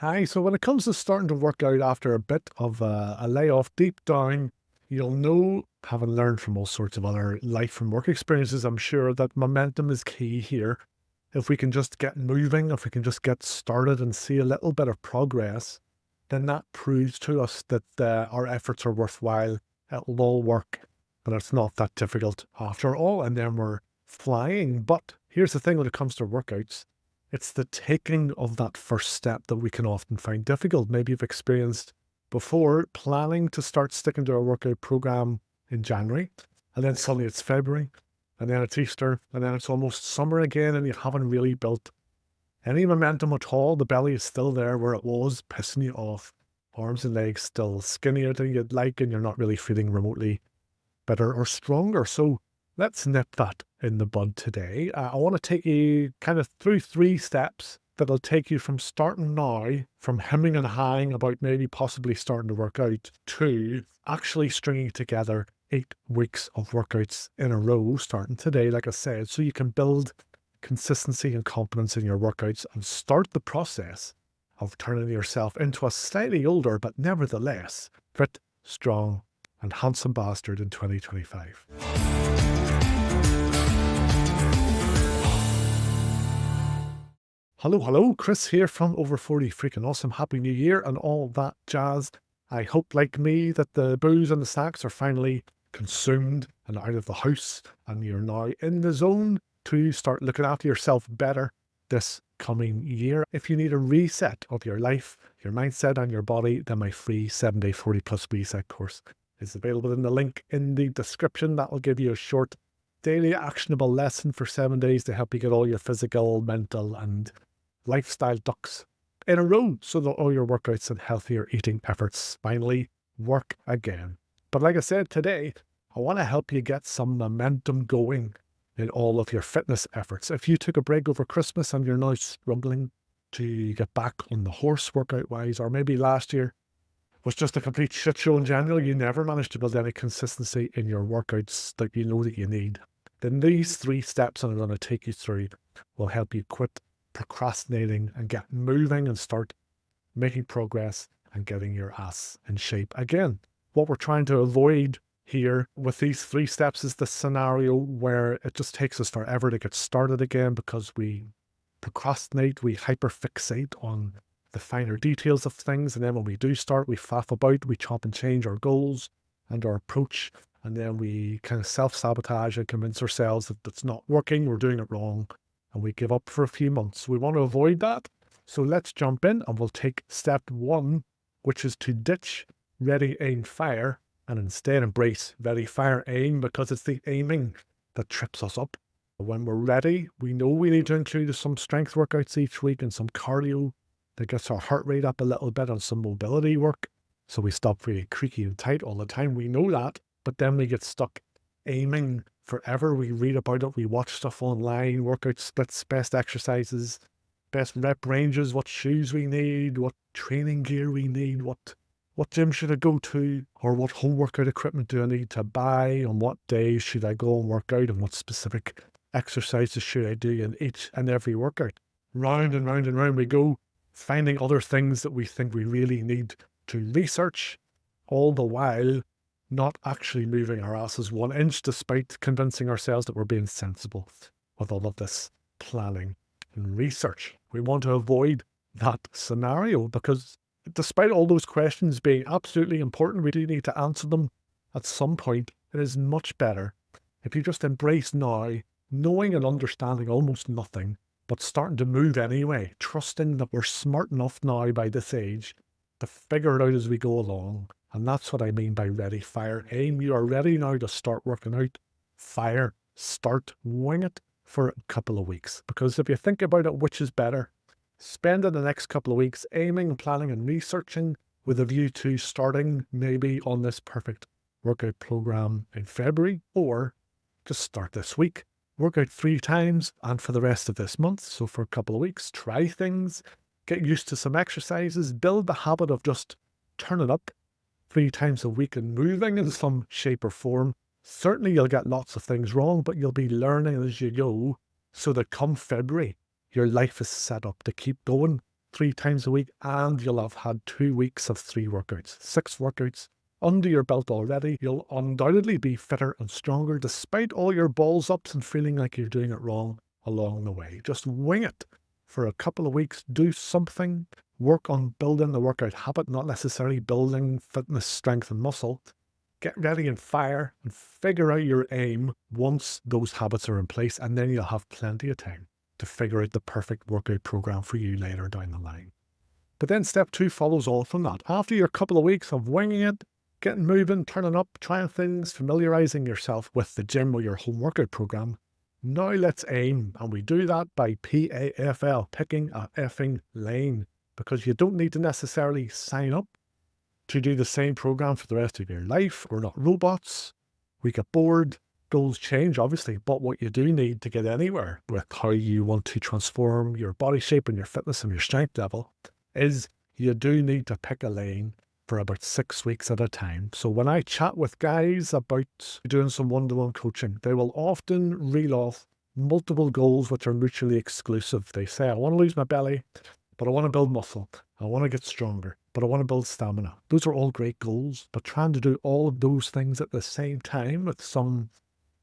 Hi, so when it comes to starting to work out after a bit of a layoff deep down, you'll know, having learned from all sorts of other life and work experiences, I'm sure that momentum is key here. If we can just get moving, if we can just get started and see a little bit of progress, then that proves to us that our efforts are worthwhile. It'll all work, and it's not that difficult after all, and then we're flying. But here's the thing when it comes to workouts. It's the taking of that first step that we can often find difficult. Maybe you've experienced before planning to start sticking to a workout program in January, and then suddenly it's February, and then it's Easter, and then it's almost summer again, and you haven't really built any momentum at all. The belly is still there where it was, pissing you off. Arms and legs still skinnier than you'd like, and you're not really feeling remotely better or stronger. So let's nip that in the bud today. I want to take you kind of through 3 steps that'll take you from starting now, from hemming and hawing about maybe possibly starting to work out, to actually stringing together 8 weeks of workouts in a row, starting today, like I said, so you can build consistency and confidence in your workouts and start the process of turning yourself into a slightly older, but nevertheless fit, strong, and handsome bastard in 2025. Hello, Chris here from Over 40 Freaking Awesome. Happy New Year and all that jazz. I hope, like me, that the booze and the snacks are finally consumed and out of the house, and you're now in the zone to start looking after yourself better this coming year. If you need a reset of your life, your mindset, and your body, then my free 7-day 40 plus reset course is available in the link in the description. That will give you a short daily actionable lesson for 7 days to help you get all your physical, mental, and lifestyle ducks in a row so that all your workouts and healthier eating efforts finally work again. But like I said, today, I want to help you get some momentum going in all of your fitness efforts. If you took a break over Christmas and you're now struggling to get back on the horse workout-wise, or maybe last year was just a complete shit show in general, you never managed to build any consistency in your workouts that you know that you need, then these 3 steps that I'm going to take you through will help you quit procrastinating and get moving and start making progress and getting your ass in shape again. What we're trying to avoid here with these 3 steps is the scenario where it just takes us forever to get started again because we procrastinate, we hyperfixate on the finer details of things, and then when we do start, we faff about, we chop and change our goals and our approach, and then we kind of self-sabotage and convince ourselves that it's not working, we're doing it wrong, and we give up for a few months. We want to avoid that. So let's jump in and we'll take step 1, which is to ditch ready, aim, fire, and instead embrace ready, fire, aim, because it's the aiming that trips us up. When we're ready, we know we need to include some strength workouts each week and some cardio that gets our heart rate up a little bit, and some mobility work, so we stop feeling creaky and tight all the time. We know that, but then we get stuck aiming forever. We read about it, we watch stuff online, workout splits, best exercises, best rep ranges, what shoes we need, what training gear we need, what gym should I go to, or what home workout equipment do I need to buy, on what days should I go and work out, and what specific exercises should I do in each and every workout. Round and round and round we go, finding other things that we think we really need to research, all the while not actually moving our asses 1 inch, despite convincing ourselves that we're being sensible with all of this planning and research. We want to avoid that scenario because despite all those questions being absolutely important, we do need to answer them at some point. It is much better if you just embrace now, knowing and understanding almost nothing, but starting to move anyway, trusting that we're smart enough now by this age to figure it out as we go along. And that's what I mean by ready, fire, aim. You are ready now to start working out. Fire, start, wing it for a couple of weeks. Because if you think about it, which is better? Spending the next couple of weeks aiming, planning, and researching with a view to starting maybe on this perfect workout program in February, or just start this week. Work out 3 times and for the rest of this month. So for a couple of weeks, try things, get used to some exercises, build the habit of just turning up 3 times a week and moving in some shape or form. Certainly you'll get lots of things wrong, but you'll be learning as you go, so that come February, your life is set up to keep going 3 times a week, and you'll have had 2 weeks of 3 workouts, 6 workouts under your belt already. You'll undoubtedly be fitter and stronger despite all your balls ups and feeling like you're doing it wrong along the way. Just wing it for a couple of weeks. Do something. Work on building the workout habit, not necessarily building fitness, strength and muscle. Get ready and fire and figure out your aim once those habits are in place, and then you'll have plenty of time to figure out the perfect workout program for you later down the line. But then step 2 follows on from that. After your couple of weeks of winging it, getting moving, turning up, trying things, familiarizing yourself with the gym or your home workout program, now let's aim. And we do that by PAFL, picking a effing lane, because you don't need to necessarily sign up to do the same program for the rest of your life. We're not robots. We get bored. Goals change, obviously, but what you do need to get anywhere with how you want to transform your body shape and your fitness and your strength level is you do need to pick a lane for about 6 weeks at a time. So when I chat with guys about doing some one-to-one coaching, they will often reel off multiple goals which are mutually exclusive. They say, I want to lose my belly, but I want to build muscle. I want to get stronger, but I want to build stamina. Those are all great goals, but trying to do all of those things at the same time with some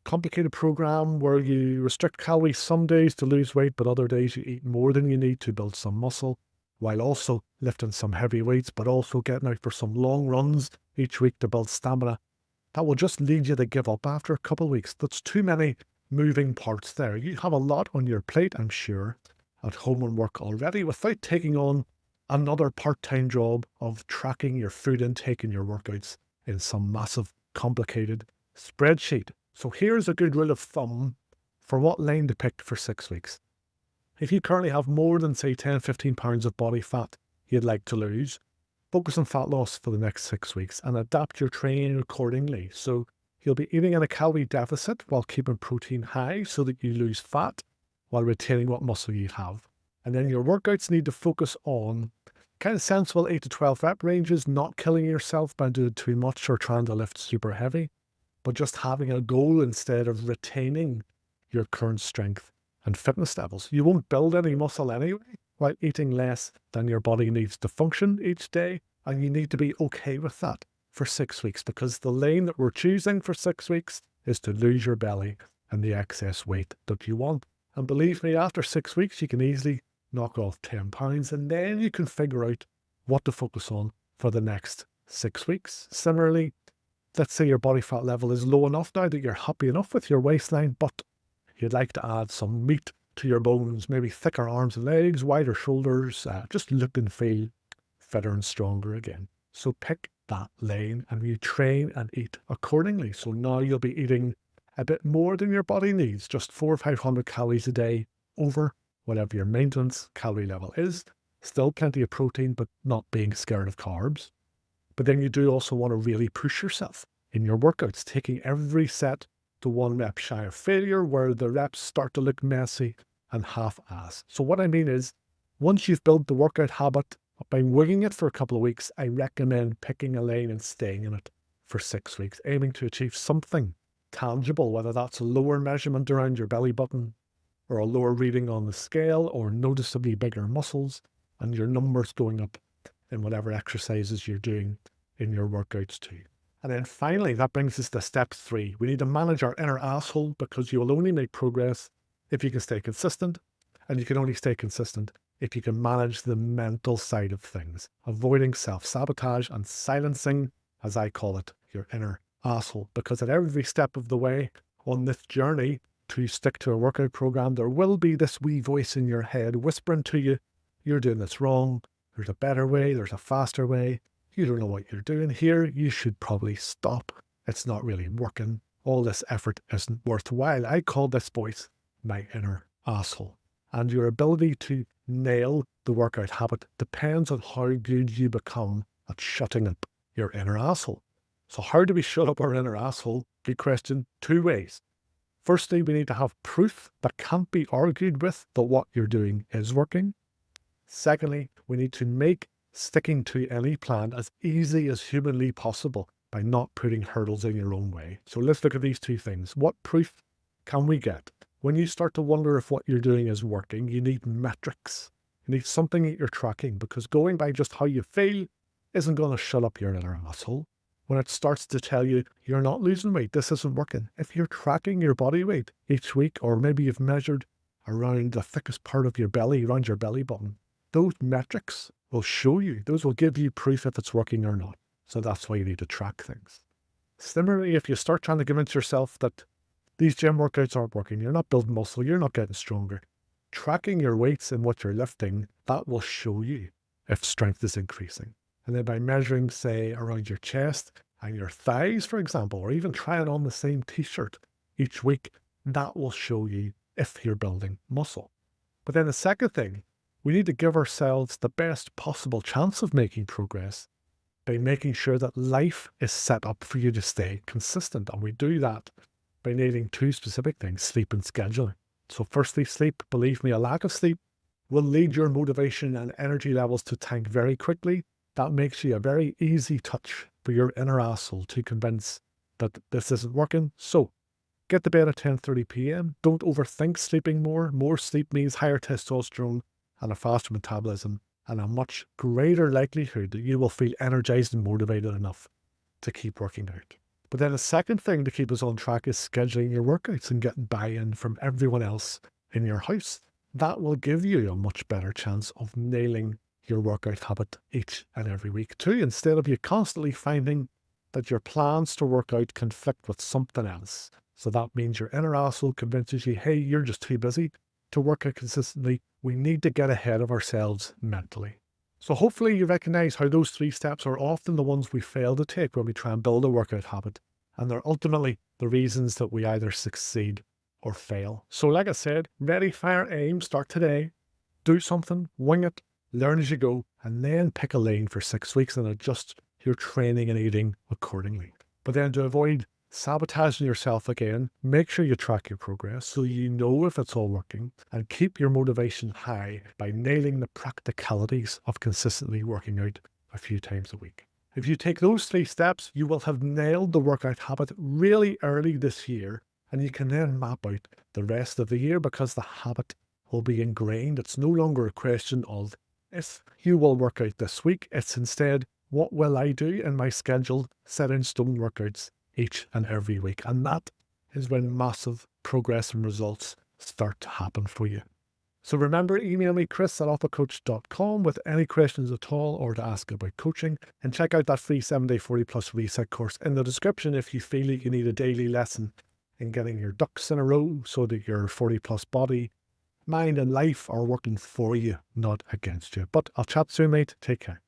complicated program where you restrict calories some days to lose weight, but other days you eat more than you need to build some muscle, while also lifting some heavy weights, but also getting out for some long runs each week to build stamina. That will just lead you to give up after a couple of weeks. That's too many moving parts there. You have a lot on your plate, I'm sure, at home and work already, without taking on another part-time job of tracking your food intake and your workouts in some massive, complicated spreadsheet. So here's a good rule of thumb for what lane to pick for 6 weeks. If you currently have more than, say, 10-15 pounds of body fat you'd like to lose, focus on fat loss for the next 6 weeks and adapt your training accordingly. So you'll be eating in a calorie deficit while keeping protein high so that you lose fat while retaining what muscle you have. And then your workouts need to focus on kind of sensible 8 to 12 rep ranges, not killing yourself by doing too much or trying to lift super heavy, but just having a goal instead of retaining your current strength and fitness levels. You won't build any muscle anyway while eating less than your body needs to function each day, and you need to be okay with that for 6 weeks, because the lane that we're choosing for 6 weeks is to lose your belly and the excess weight that you want. And believe me, after 6 weeks, you can easily knock off 10 pounds, and then you can figure out what to focus on for the next 6 weeks. Similarly, let's say your body fat level is low enough now that you're happy enough with your waistline, but you'd like to add some meat to your bones, maybe thicker arms and legs, wider shoulders, just look and feel fitter and stronger again. So pick that lane and you train and eat accordingly. So now you'll be eating a bit more than your body needs, just 400 or 500 calories a day over whatever your maintenance calorie level is. Still plenty of protein, but not being scared of carbs. But then you do also want to really push yourself in your workouts, taking every set to 1 rep shy of failure, where the reps start to look messy and half-assed. So what I mean is, once you've built the workout habit by winging it for a couple of weeks, I recommend picking a lane and staying in it for 6 weeks, aiming to achieve something tangible, whether that's a lower measurement around your belly button or a lower reading on the scale or noticeably bigger muscles and your numbers going up in whatever exercises you're doing in your workouts too. And then finally, that brings us to step 3. We need to manage our inner asshole, because you will only make progress if you can stay consistent, and you can only stay consistent if you can manage the mental side of things, avoiding self-sabotage and silencing, as I call it, your inner asshole. Because at every step of the way on this journey to stick to a workout program, there will be this wee voice in your head whispering to you, you're doing this wrong, there's a better way, there's a faster way, you don't know what you're doing here, you should probably stop, it's not really working, all this effort isn't worthwhile. I call this voice my inner asshole. And your ability to nail the workout habit depends on how good you become at shutting up your inner asshole. So how do we shut up our inner asshole? Good question. 2 ways. Firstly, we need to have proof that can't be argued with that what you're doing is working. Secondly, we need to make sticking to any plan as easy as humanly possible by not putting hurdles in your own way. So let's look at these 2 things. What proof can we get? When you start to wonder if what you're doing is working, you need metrics You need something that you're tracking, because going by just how you feel isn't going to shut up your inner asshole. When it starts to tell you you're not losing weight, this isn't working. If you're tracking your body weight each week, or maybe you've measured around the thickest part of your belly, around your belly button, those metrics will show you, those will give you proof if it's working or not. So that's why you need to track things. Similarly, if you start trying to convince yourself that these gym workouts aren't working, you're not building muscle, you're not getting stronger, tracking your weights and what you're lifting, that will show you if strength is increasing. And then by measuring, say, around your chest and your thighs, for example, or even trying on the same t-shirt each week, that will show you if you're building muscle. But then the second thing, we need to give ourselves the best possible chance of making progress by making sure that life is set up for you to stay consistent. And we do that by needing two specific things: sleep and scheduling. So firstly, sleep. Believe me, a lack of sleep will lead your motivation and energy levels to tank very quickly. That makes you a very easy touch for your inner asshole to convince that this isn't working. So get to bed at 10:30 p.m. Don't overthink sleeping more. More sleep means higher testosterone and a faster metabolism, and a much greater likelihood that you will feel energized and motivated enough to keep working out. But then the second thing to keep us on track is scheduling your workouts and getting buy-in from everyone else in your house. That will give you a much better chance of nailing your workout habit each and every week too, instead of you constantly finding that your plans to work out conflict with something else. So that means your inner asshole convinces you, hey, you're just too busy to work out consistently. We need to get ahead of ourselves mentally. So hopefully you recognize how those 3 steps are often the ones we fail to take when we try and build a workout habit. And they're ultimately the reasons that we either succeed or fail. So like I said, ready, fire, aim, start today. Do something, wing it, learn as you go, and then pick a lane for 6 weeks and adjust your training and eating accordingly. But then to avoid sabotaging yourself again, make sure you track your progress so you know if it's all working, and keep your motivation high by nailing the practicalities of consistently working out a few times a week. If you take those 3 steps, you will have nailed the workout habit really early this year, and you can then map out the rest of the year because the habit will be ingrained. It's no longer a question of if you will work out this week, it's instead, what will I do in my scheduled set in stone workouts each and every week? And that is when massive progress and results start to happen for you. So remember, email me chris@alphacoach.com with any questions at all or to ask about coaching, and check out that free 7-day 40+ reset course in the description if you feel like you need a daily lesson in getting your ducks in a row so that your 40+ body, mind and life are working for you, not against you. But I'll chat soon, mate. Take care.